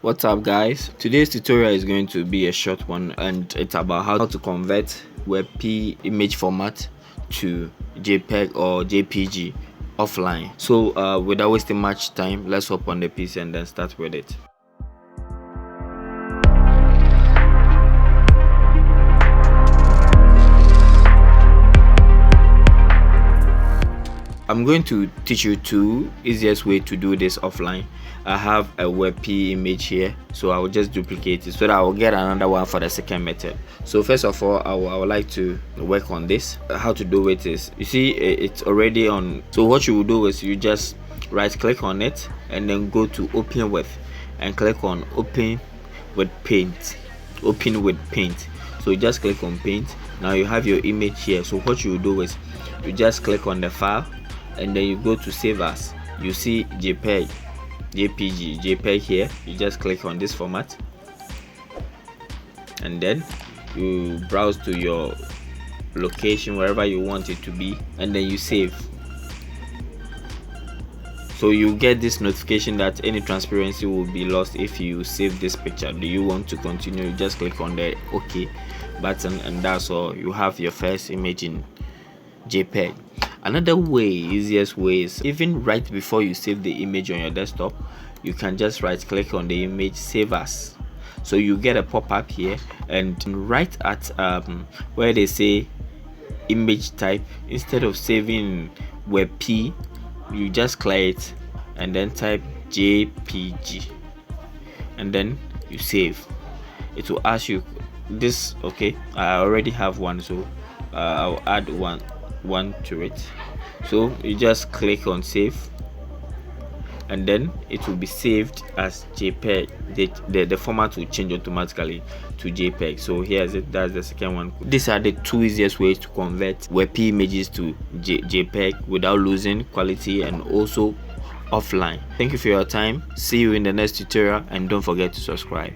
What's up guys, today's tutorial is going to be a short one and it's about how to convert WebP image format to JPEG or JPG offline. So without wasting much time, let's hop on the PC and then start with it. I'm going to teach you two easiest way to do this offline. I have a WebP image here, so I will just duplicate it so that I will get another one for the second method. So first of all, I would like to work on this. How to do it is, you see it's already on. So what you will do is you just right click on it and then go to open with and click on open with paint. Open with paint. So you just click on paint. Now you have your image here. So what you will do is you just click on the file and then you go to save as. You see JPEG, JPG, JPEG here. You just click on this format and then you browse to your location wherever you want it to be and then you save. So you get this notification that any transparency will be lost if you save this picture. Do you want to continue? You just click on the OK button and that's all. You have your first image in JPEG. Another way, easiest way, is even right before you save the image on your desktop, you can just right click on the image, save as. So you get a pop-up here and right at where they say image type, instead of saving WebP, you just clear it and then type JPG and then you save. It will ask you this. Okay, I already have one, so I'll add one to it. So you just click on save and then it will be saved as JPEG. The format will change automatically to JPEG. So here's it. That's the second one. These are the two easiest ways to convert WebP images to JPEG without losing quality and also offline. Thank you for your time. See you in the next tutorial and don't forget to subscribe.